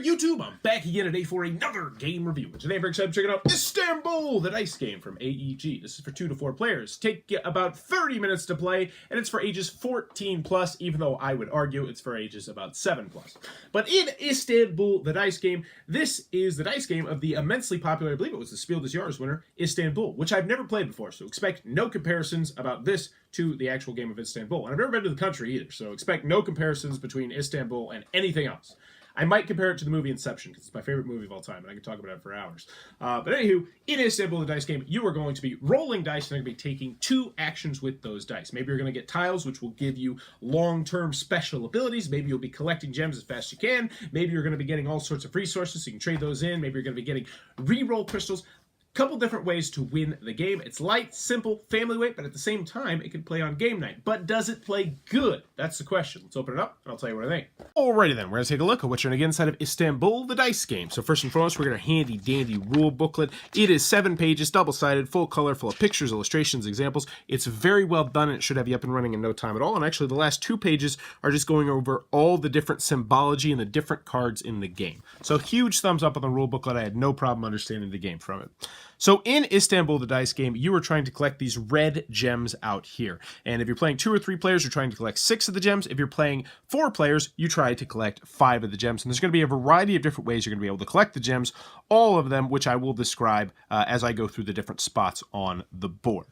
YouTube, I'm back again today for another game review. And today I'm very excited to check out Istanbul, the dice game from AEG. This is for 2 to 4 players. Take about 30 minutes to play, and it's for ages 14 plus, even though I would argue it's for ages about 7 plus. But in Istanbul, the dice game, this is the dice game of the immensely popular, I believe it was the Spiel des Jahres winner, Istanbul, which I've never played before, so expect no comparisons about this to the actual game of Istanbul. And I've never been to the country either, so expect no comparisons between Istanbul and anything else. I might compare it to the movie Inception, because it's my favorite movie of all time, and I can talk about it for hours. But anywho, in Istanbul, the dice game, you are going to be rolling dice, and you're going to be taking 2 actions with those dice. Maybe you're going to get tiles, which will give you long-term special abilities. Maybe you'll be collecting gems as fast as you can. Maybe you're going to be getting all sorts of resources, so you can trade those in. Maybe you're going to be getting re-roll crystals. Couple different ways to win the game. It's light, simple, family weight, but at the same time, it can play on game night. But does it play good? That's the question. Let's open it up, and I'll tell you what I think. Alrighty then, we're going to take a look at what's going to get inside of Istanbul, the dice game. So first and foremost, we're going to handy-dandy rule booklet. It is 7 pages, double-sided, full color, full of pictures, illustrations, examples. It's very well done, and it should have you up and running in no time at all. And actually, the last 2 pages are just going over all the different symbology and the different cards in the game. So huge thumbs up on the rule booklet. I had no problem understanding the game from it. So in Istanbul, the dice game, you are trying to collect these red gems out here. And if you're playing 2 or 3 players, you're trying to collect 6 of the gems. If you're playing 4 players, you try to collect 5 of the gems. And there's going to be a variety of different ways you're going to be able to collect the gems, all of them, which I will describe as I go through the different spots on the board.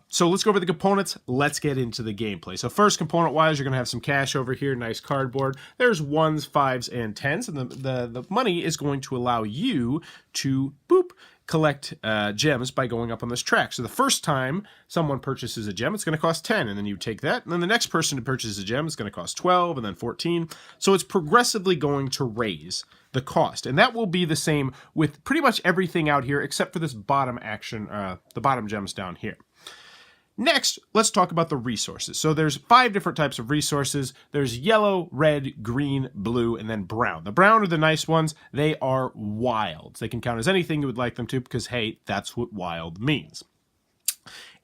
So let's go over the components. Let's get into the gameplay. So first, component-wise, you're going to have some cash over here, nice cardboard. There's 1s, 5s, and 10s, and the money is going to allow you to, collect gems by going up on this track. So the first time someone purchases a gem, it's going to cost 10, and then you take that, and then the next person to purchase a gem is going to cost 12, and then 14. So it's progressively going to raise the cost, and that will be the same with pretty much everything out here except for this bottom action, the bottom gems down here. Next, let's talk about the resources. So there's 5 different types of resources. There's yellow, red, green, blue, and then brown. The brown are the nice ones. They are wilds. They can count as anything you would like them to because, hey, that's what wild means.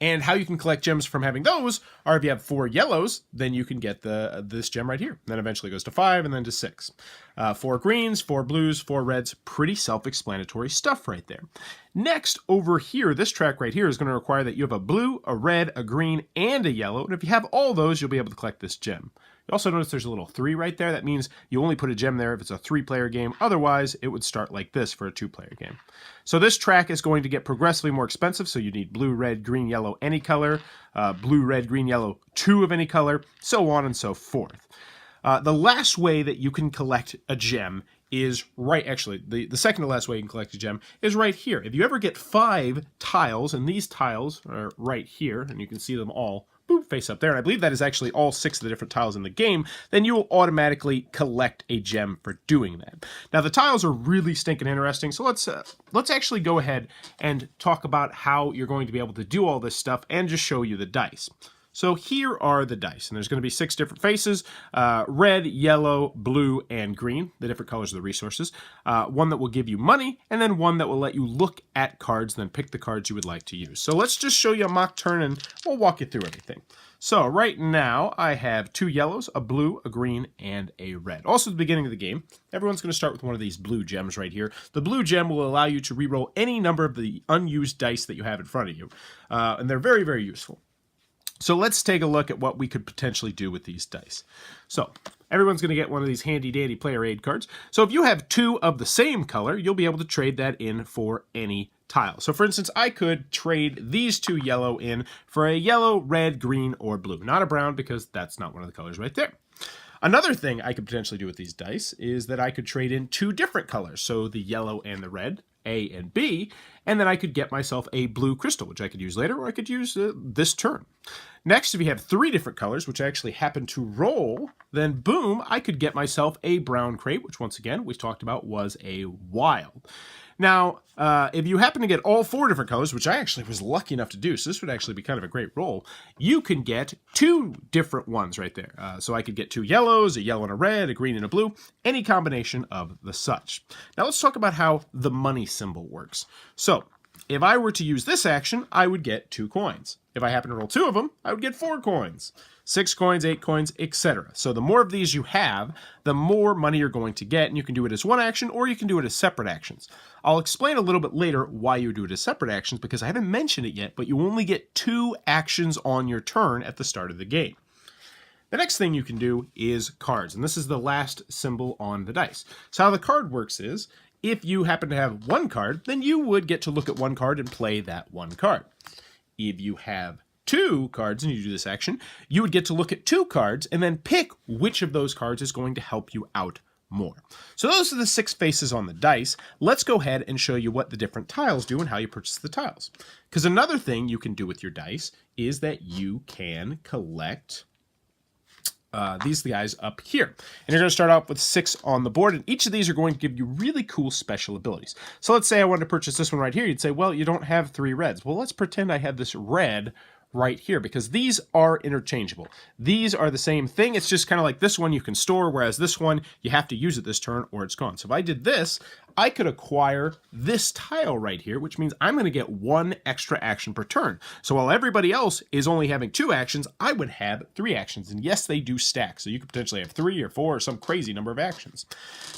And how you can collect gems from having those are if you have 4 yellows, then you can get this gem right here. Then eventually goes to 5 and then to 6. 4 greens, 4 blues, 4 reds. Pretty self-explanatory stuff right there. Next, over here, this track right here is going to require that you have a blue, a red, a green, and a yellow. And if you have all those, you'll be able to collect this gem. You also notice there's a little 3 right there. That means you only put a gem there if it's a 3-player game. Otherwise, it would start like this for a 2-player game. So this track is going to get progressively more expensive. So you need blue, red, green, yellow, any color, blue, red, green, yellow, 2 of any color, so on and so forth. The last way that you can collect a gem is the second to last way you can collect a gem is right here. If you ever get 5 tiles, and these tiles are right here, and you can see them all face up there, and I believe that is actually all 6 of the different tiles in the game, then you will automatically collect a gem for doing that. Now the tiles are really stinking interesting, so let's actually go ahead and talk about how you're going to be able to do all this stuff and just show you the dice. So here are the dice, and there's going to be 6 different faces, red, yellow, blue, and green, the different colors of the resources. One that will give you money, and then one that will let you look at cards, and then pick the cards you would like to use. So let's just show you a mock turn, and we'll walk you through everything. So right now, I have 2 yellows, a blue, a green, and a red. Also at the beginning of the game, everyone's going to start with one of these blue gems right here. The blue gem will allow you to reroll any number of the unused dice that you have in front of you, and they're very, very useful. So let's take a look at what we could potentially do with these dice. So everyone's going to get one of these handy-dandy player aid cards. So if you have 2 of the same color, you'll be able to trade that in for any tile. So for instance, I could trade these 2 yellow in for a yellow, red, green, or blue. Not a brown because that's not one of the colors right there. Another thing I could potentially do with these dice is that I could trade in 2 different colors. So the yellow and the red, A and B, and then I could get myself a blue crystal, which I could use later, or I could use this turn. Next, if you have 3 different colors, which I actually happen to roll, then boom, I could get myself a brown crate, which once again, we talked about was a wild. Now, if you happen to get all 4 different colors, which I actually was lucky enough to do, so this would actually be kind of a great roll, you can get 2 different ones right there. So I could get 2 yellows, a yellow and a red, a green and a blue, any combination of the such. Now let's talk about how the money symbol works. So if I were to use this action, I would get 2 coins. If I happen to roll 2 of them, I would get 4 coins. 6 coins, 8 coins, etc. So the more of these you have, the more money you're going to get, and you can do it as one action, or you can do it as separate actions. I'll explain a little bit later why you do it as separate actions, because I haven't mentioned it yet, but you only get 2 actions on your turn at the start of the game. The next thing you can do is cards, and this is the last symbol on the dice. So how the card works is, if you happen to have 1 card, then you would get to look at 1 card and play that 1 card. If you have 2 cards and you do this action, you would get to look at 2 cards and then pick which of those cards is going to help you out more. So those are the 6 faces on the dice. Let's go ahead and show you what the different tiles do and how you purchase the tiles. Because another thing you can do with your dice is that you can collect these guys up here. And you're going to start off with 6 on the board, and each of these are going to give you really cool special abilities. So let's say I wanted to purchase this one right here. You'd say, well, you don't have 3 reds. Well, let's pretend I have this red right here, because these are interchangeable. These are the same thing. It's just kind of like this one you can store, whereas this one you have to use it this turn or it's gone. So if I did this, I could acquire this tile right here, which means I'm going to get 1 extra action per turn. So while everybody else is only having 2 actions, I would have 3 actions. And yes, they do stack. So you could potentially have 3 or 4 or some crazy number of actions.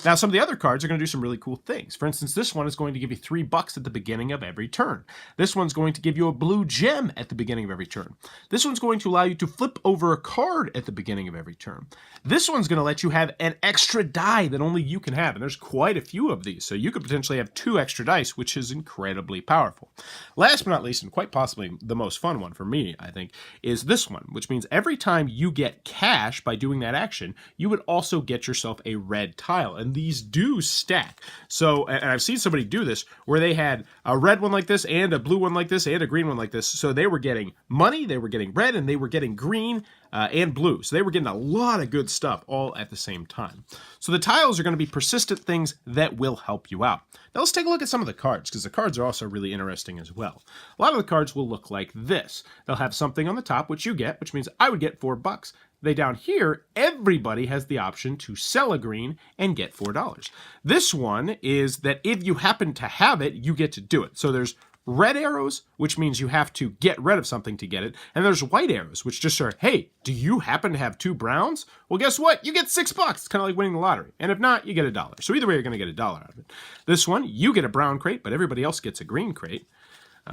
Now, some of the other cards are going to do some really cool things. For instance, this one is going to give you $3 at the beginning of every turn. This one's going to give you a blue gem at the beginning of every turn. This one's going to allow you to flip over a card at the beginning of every turn. This one's going to let you have an extra die that only you can have. And there's quite a few of these. So you could potentially have 2 extra dice, which is incredibly powerful. Last but not least, and quite possibly the most fun one for me, I think, is this one, which means every time you get cash by doing that action, you would also get yourself a red tile. And these do stack. So, and I've seen somebody do this where they had a red one like this and a blue one like this and a green one like this. So they were getting money, they were getting red, and they were getting green and blue. So they were getting a lot of good stuff all at the same time. So the tiles are going to be persistent things that will help you out. Now let's take a look at some of the cards, because the cards are also really interesting as well. A lot of the cards will look like this. They'll have something on the top, which you get, which means I would get $4. They down here, everybody has the option to sell a green and get $4. This one is that if you happen to have it, you get to do it. So there's red arrows, which means you have to get rid of something to get it. And there's white arrows, which just are, hey, do you happen to have 2 browns? Well, guess what? You get $6. It's kind of like winning the lottery. And if not, you get $1. So either way, you're going to get $1 out of it. This one, you get a brown crate, but everybody else gets a green crate.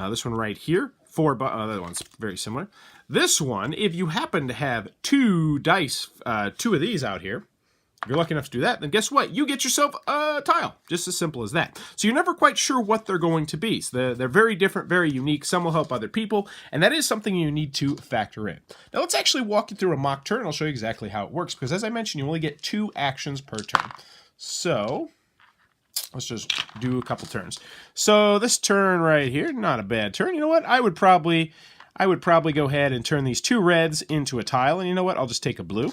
This one right here, $4. That one's very similar. This one, if you happen to have 2 dice, 2 of these out here, if you're lucky enough to do that, then guess what? You get yourself a tile. Just as simple as that. So you're never quite sure what they're going to be. So they're very different, very unique. Some will help other people, and that is something you need to factor in. Now let's actually walk you through a mock turn, and I'll show you exactly how it works, because as I mentioned, you only get 2 actions per turn. So let's just do a couple turns. So this turn right here, not a bad turn. You know what? I would probably go ahead and turn these 2 reds into a tile, and you know what? I'll just take a blue.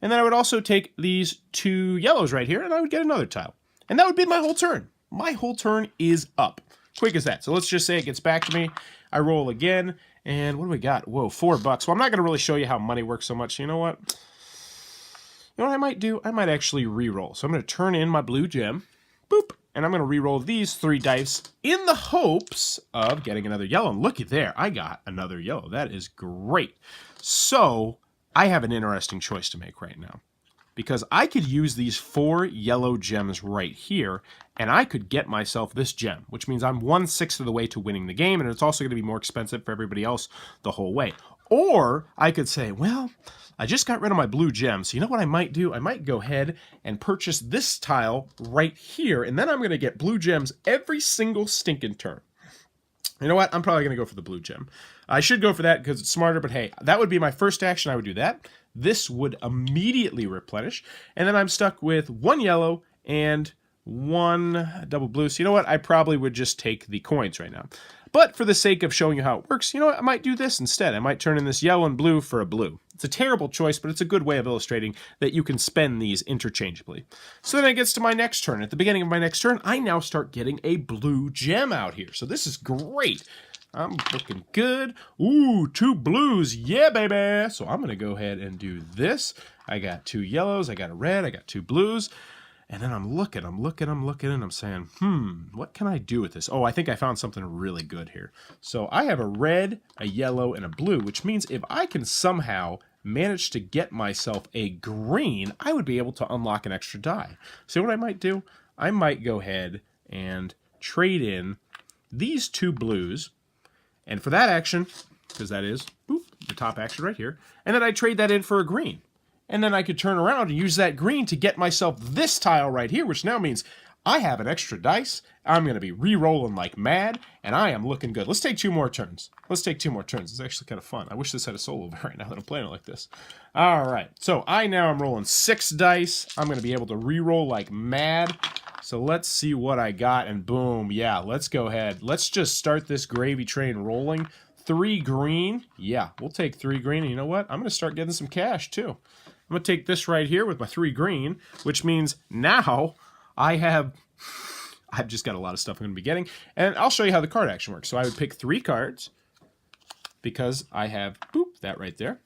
And then I would also take these 2 yellows right here, and I would get another tile. And that would be my whole turn. My whole turn is up. Quick as that. So let's just say it gets back to me. I roll again, and what do we got? Whoa, $4. Well, I'm not going to really show you how money works so much. You know what? You know what I might do? I might actually re-roll. So I'm going to turn in my blue gem. Boop. And I'm going to re-roll these 3 dice in the hopes of getting another yellow. And looky there, I got another yellow. That is great. So I have an interesting choice to make right now, because I could use these 4 yellow gems right here, and I could get myself this gem, which means I'm 1/6 of the way to winning the game, and it's also going to be more expensive for everybody else the whole way. Or I could say, well, I just got rid of my blue gem, so you know what I might do? I might go ahead and purchase this tile right here, and then I'm going to get blue gems every single stinking turn. You know what? I'm probably going to go for the blue gem. I should go for that because it's smarter, but hey, that would be my first action. I would do that. This would immediately replenish, and then I'm stuck with 1 yellow and 1 double blue. So you know what? I probably would just take the coins right now. But for the sake of showing you how it works, you know what? I might do this instead. I might turn in this yellow and blue for a blue. It's a terrible choice, but it's a good way of illustrating that you can spend these interchangeably. So then it gets to my next turn. At the beginning of my next turn, I now start getting a blue gem out here. So this is great. I'm looking good. Ooh, 2 blues. Yeah, baby. So I'm going to go ahead and do this. I got 2 yellows. I got a red. I got 2 blues. And then I'm looking, and I'm saying, what can I do with this? Oh, I think I found something really good here. So I have a red, a yellow, and a blue, which means if I can somehow manage to get myself a green, I would be able to unlock an extra die. So what I might do? I might go ahead and trade in these 2 blues, and for that action, because that is the top action right here, and then I trade that in for a green. And then I could turn around and use that green to get myself this tile right here, which now means I have an extra dice. I'm going to be re-rolling like mad, and I am looking good. Let's take 2 more turns. It's actually kind of fun. I wish this had a solo right now that I'm playing it like this. All right, so I now am rolling 6 dice. I'm going to be able to re-roll like mad. So let's see what I got, and boom, yeah, let's go ahead. Let's just start this gravy train rolling. 3 green. Yeah, we'll take 3 green, and you know what? I'm going to start getting some cash, too. I'm going to take this right here with my 3 green, which means now I've just got a lot of stuff I'm going to be getting. And I'll show you how the card action works. So I would pick 3 cards because I have, that right there.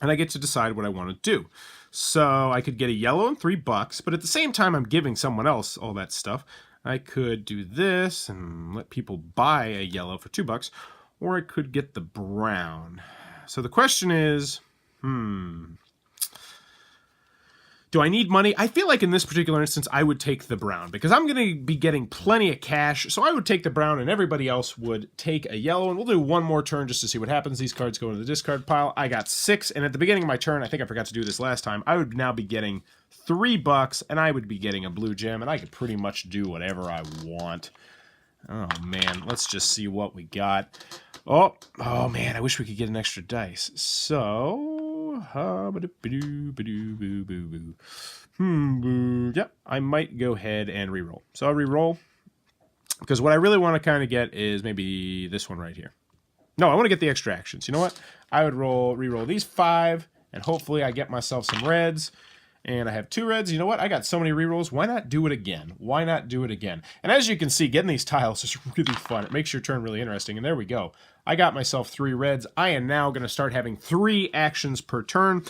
And I get to decide what I want to do. So I could get a yellow and $3, but at the same time I'm giving someone else all that stuff. I could do this and let people buy a yellow for $2, or I could get the brown. So the question is, do I need money? I feel like in this particular instance, I would take the brown because I'm going to be getting plenty of cash. So I would take the brown and everybody else would take a yellow. And we'll do 1 more turn just to see what happens. These cards go into the discard pile. I got 6. And at the beginning of my turn, I think I forgot to do this last time, I would now be getting $3 and I would be getting a blue gem. And I could pretty much do whatever I want. Oh, man. Let's just see what we got. Oh, man. I wish we could get an extra dice. So... Yep, I might go ahead and re-roll. So I'll re-roll because what I really want to kind of get is maybe this one right here. No, I want to get the extra actions. You know what? I would re-roll these 5, and hopefully I get myself some reds. And I have 2 reds. You know what? I got so many re-rolls. Why not do it again? And as you can see, getting these tiles is really fun. It makes your turn really interesting. And there we go. I got myself 3 reds. I am now going to start having 3 actions per turn.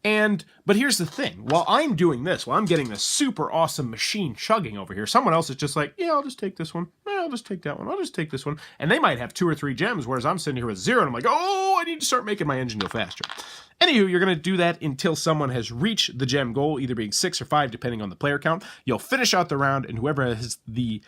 But here's the thing. While I'm doing this, while I'm getting this super awesome machine chugging over here, someone else is just like, yeah, I'll just take this one. Yeah, I'll just take that one. I'll just take this one. And they might have 2 or 3 gems, whereas I'm sitting here with 0, and I'm like, oh, I need to start making my engine go faster. Anywho, you're going to do that until someone has reached the gem goal, either being 6 or 5, depending on the player count. You'll finish out the round, and whoever has the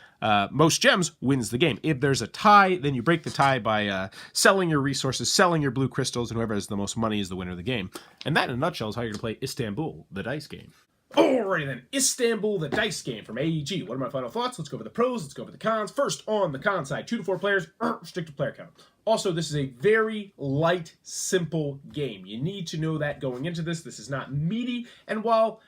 most gems wins the game. If there's a tie, then you break the tie by selling your resources, selling your blue crystals, and whoever has the most money is the winner of the game. And that, in a nutshell, is how you're going to play Istanbul, the dice game. Alrighty then, Istanbul, the dice game from AEG. What are my final thoughts? Let's go over the pros, let's go over the cons. First, on the con side, 2 to 4 players, restricted player count. Also, this is a very light, simple game. You need to know that going into this. This is not meaty, and while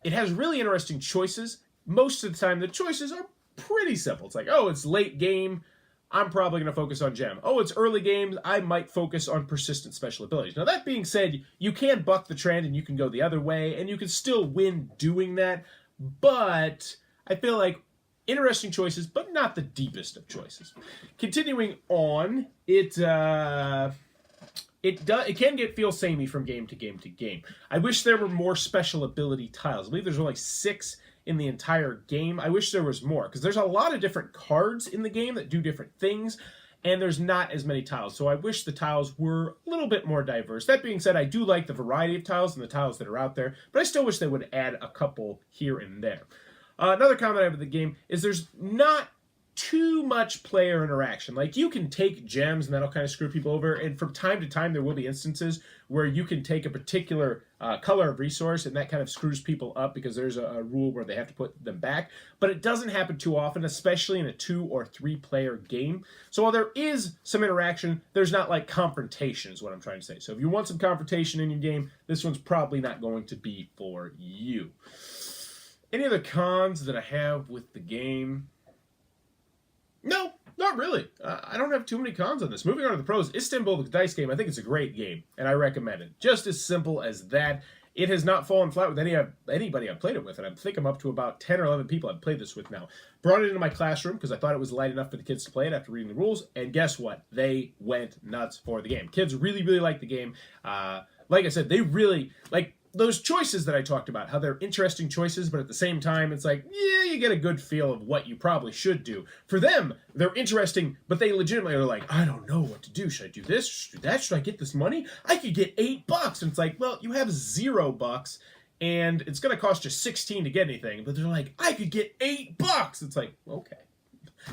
it has really interesting choices, most of the time the choices are pretty simple. It's like, oh, it's late game, I'm probably going to focus on gem. Oh, it's early games, I might focus on persistent special abilities. Now, that being said, you can buck the trend and you can go the other way, and you can still win doing that, but I feel like interesting choices, but not the deepest of choices. Continuing on, it can feel samey from game to game to game. I wish there were more special ability tiles. I believe there's only 6 in the entire game. I wish there was more, because there's a lot of different cards in the game that do different things, and there's not as many tiles. So I wish the tiles were a little bit more diverse. That being said, I do like the variety of tiles and the tiles that are out there, but I still wish they would add a couple here and there. Another comment I have with the game is there's not too much player interaction. Like, you can take gems and that'll kind of screw people over, and from time to time there will be instances where you can take a particular color of resource and that kind of screws people up because there's a rule where they have to put them back, but it doesn't happen too often, especially in a 2 or 3 player game. So while there is some interaction, there's not like confrontation is what I'm trying to say. So if you want some confrontation in your game, this one's probably not going to be for you. Any other cons that I have with the game? No, not really. I don't have too many cons on this. Moving on to the pros, Istanbul, the dice game, I think it's a great game, and I recommend it. Just as simple as that. It has not fallen flat with anybody I've played it with, and I think I'm up to about 10 or 11 people I've played this with now. Brought it into my classroom because I thought it was light enough for the kids to play it after reading the rules, and guess what? They went nuts for the game. Kids really, really like the game. Like I said, they really, like, those choices that I talked about, how they're interesting choices, but at the same time, it's like, yeah, you get a good feel of what you probably should do. For them, they're interesting, but they legitimately are like, I don't know what to do. Should I do this? Should I do that? Should I get this money? I could get $8. And it's like, well, you have $0, and it's going to cost you 16 to get anything. But they're like, I could get $8. It's like, okay.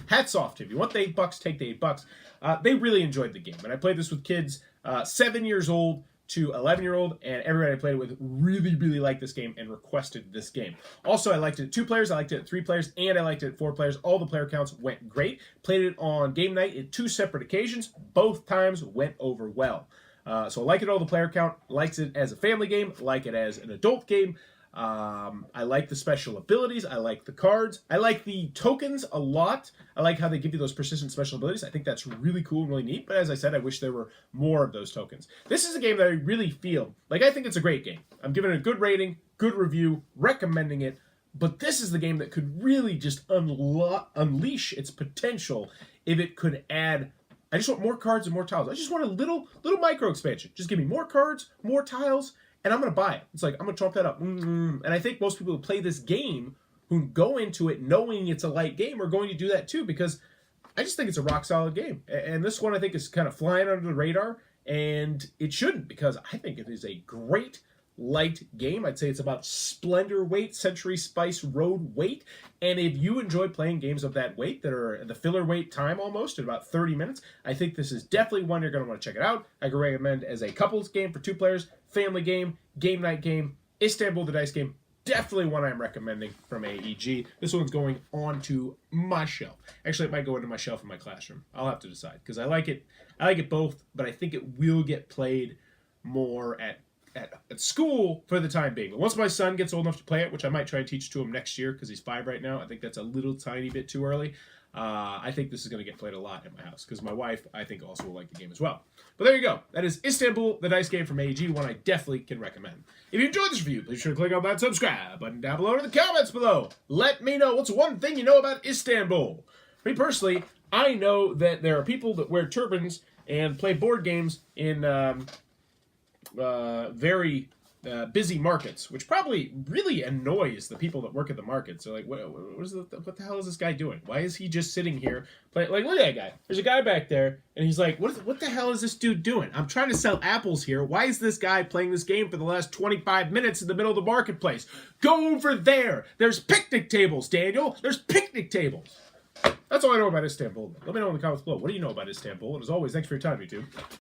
Hats off to you. If you want the $8, take the $8. They really enjoyed the game. And I played this with kids 7 years old to 11-year-old, and everybody I played with really, really liked this game and requested this game. Also, I liked it at 2 players, I liked it at 3 players, and I liked it at 4 players. All the player counts went great. Played it on game night at 2 separate occasions. Both times went over well. So I like it all the player count, likes it as a family game, like it as an adult game. I like the special abilities. I like the cards. I like the tokens a lot. I like how they give you those persistent special abilities. I think that's really cool and really neat. But as I said, I wish there were more of those tokens. This is a game that I really feel like I think it's a great game. I'm giving it a good rating, good review, recommending it. But this is the game that could really just unleash its potential if it could add. I just want more cards and more tiles. I just want a little micro expansion. Just give me more cards, more tiles, and I'm going to buy it. It's like, I'm going to chomp that up. And I think most people who play this game, who go into it knowing it's a light game, are going to do that too, because I just think it's a rock-solid game. And this one, I think, is kind of flying under the radar, and it shouldn't, because I think it is a great light game. I'd say it's about Splendor weight, Century Spice Road weight. And if you enjoy playing games of that weight, that are the filler weight time almost, at about 30 minutes, I think this is definitely one you're going to want to check it out. I can recommend as a couples game for 2 players, family game, game night game, Istanbul the dice game. Definitely one I'm recommending from AEG. This one's going onto my shelf. Actually, it might go into my shelf in my classroom. I'll have to decide, because I like it. I like it both, but I think it will get played more at school for the time being. But once my son gets old enough to play it, which I might try to teach to him next year because he's 5 right now, I think that's a little tiny bit too early. I think this is going to get played a lot at my house because my wife, I think, also will like the game as well. But there you go. That is Istanbul, the dice game from AEG, one I definitely can recommend. If you enjoyed this review, please be sure to click on that subscribe button down below in the comments below. Let me know what's one thing you know about Istanbul. Me personally, I know that there are people that wear turbans and play board games in very busy markets, which probably really annoys the people that work at the markets. They're like, what the hell is this guy doing? Why is he just sitting here playing? Like, look at that guy. There's a guy back there, and he's like, what the hell is this dude doing? I'm trying to sell apples here. Why is this guy playing this game for the last 25 minutes in the middle of the marketplace? Go over there. There's picnic tables, Daniel. There's picnic tables. That's all I know about Istanbul. Let me know in the comments below. What do you know about Istanbul? And as always, thanks for your time, YouTube.